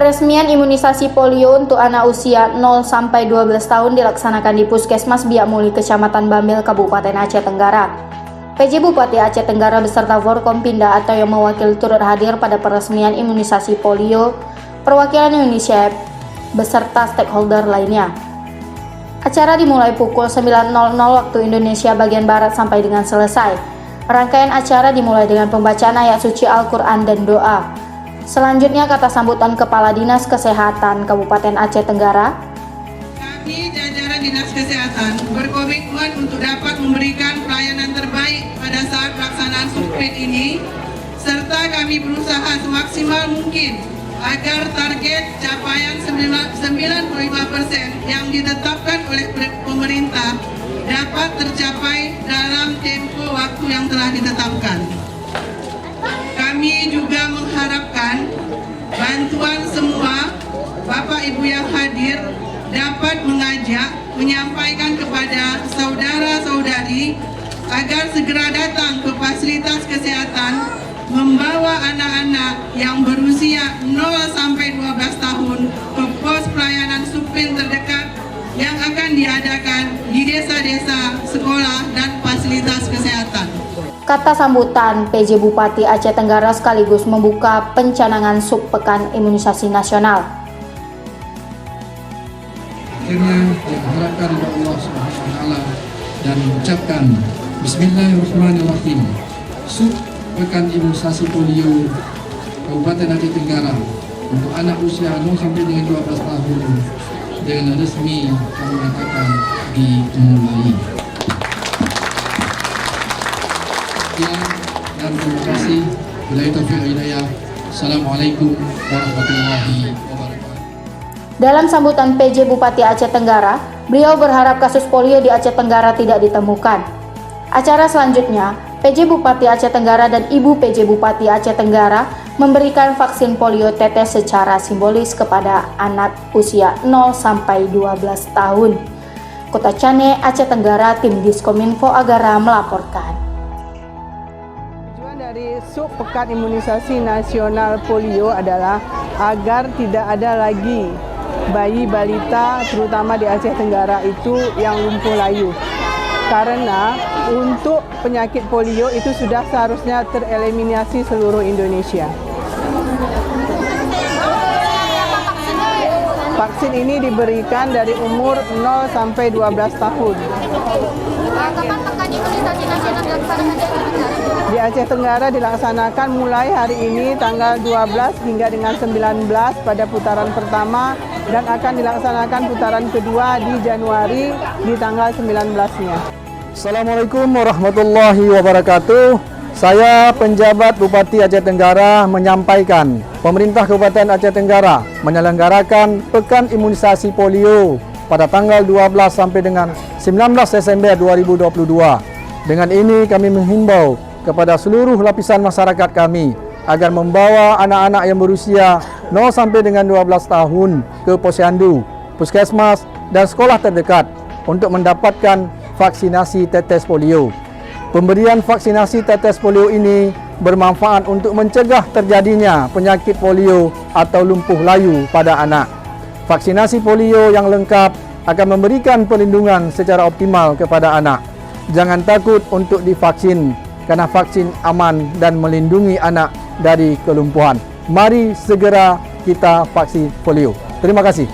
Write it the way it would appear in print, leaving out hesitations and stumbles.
Peresmian imunisasi polio untuk anak usia 0-12 tahun dilaksanakan di Puskesmas Biak Muli, Kecamatan Bambil, Kabupaten Aceh Tenggara. PJ Bupati Aceh Tenggara beserta Forkompinda atau yang mewakili turut hadir pada peresmian imunisasi polio, perwakilan UNICEF, beserta stakeholder lainnya. Acara dimulai pukul 9.00 waktu Indonesia bagian Barat sampai dengan selesai. Rangkaian acara dimulai dengan pembacaan ayat suci Al-Quran dan doa. Selanjutnya kata sambutan Kepala Dinas Kesehatan Kabupaten Aceh Tenggara. Kami jajaran Dinas Kesehatan berkomitmen untuk dapat memberikan pelayanan terbaik pada saat pelaksanaan Suprit ini, serta kami berusaha semaksimal mungkin agar target capaian 95% yang ditetapkan oleh pemerintah dapat tercapai dalam tempo waktu yang telah ditetapkan. Kami juga mengharapkan bantuan semua Bapak Ibu yang hadir dapat mengajak, menyampaikan kepada saudara-saudari agar segera datang ke fasilitas kesehatan membawa anak-anak yang berusia 0-12 tahun ke pos pelayanan Suprin terdekat yang akan diadakan di desa-desa, sekolah, dan fasilitas kesehatan. Kata sambutan PJ Bupati Aceh Tenggara sekaligus membuka pencanangan Subpekan Imunisasi Nasional. Akhirnya diharapkan oleh Allah SWT dan mengucapkan Bismillahirrahmanirrahim. Subpekan Imunisasi Polio Kabupaten Aceh Tenggara untuk anak usia 0 sampai dengan 12 tahun dengan resmi kami nyatakan dimulai. Dan terima kasih. Billahi taufiq wal hidayah. Assalamualaikum warahmatullahi wabarakatuh. Dalam sambutan PJ Bupati Aceh Tenggara, beliau berharap kasus polio di Aceh Tenggara tidak ditemukan. Acara selanjutnya, PJ Bupati Aceh Tenggara dan Ibu PJ Bupati Aceh Tenggara memberikan vaksin polio tetes secara simbolis kepada anak usia 0-12 tahun. Kota Cane, Aceh Tenggara, tim Diskominfo Agara melaporkan. Dari Subpekan Imunisasi Nasional Polio adalah agar tidak ada lagi bayi balita terutama di Aceh Tenggara itu yang lumpuh layu. Karena untuk penyakit polio itu sudah seharusnya tereliminasi seluruh Indonesia. Vaksin ini diberikan dari umur 0 sampai 12 tahun. Kapan pekan imunisasi nasional dilaksanakan di Aceh Tenggara? Di Aceh Tenggara dilaksanakan mulai hari ini tanggal 12 hingga dengan 19 pada putaran pertama dan akan dilaksanakan putaran kedua di Januari di tanggal 19-nya. Assalamualaikum warahmatullahi wabarakatuh. Saya penjabat Bupati Aceh Tenggara menyampaikan pemerintah Kabupaten Aceh Tenggara menyelenggarakan Pekan Imunisasi Polio pada tanggal 12 sampai dengan 19 Desember 2022. Dengan ini kami menghimbau kepada seluruh lapisan masyarakat kami agar membawa anak-anak yang berusia 0 sampai dengan 12 tahun ke posyandu, puskesmas dan sekolah terdekat untuk mendapatkan vaksinasi tetes polio. Pemberian vaksinasi tetes polio ini bermanfaat untuk mencegah terjadinya penyakit polio atau lumpuh layu pada anak. Vaksinasi polio yang lengkap akan memberikan perlindungan secara optimal kepada anak. Jangan takut untuk divaksin karena vaksin aman dan melindungi anak dari kelumpuhan. Mari segera kita vaksin polio. Terima kasih.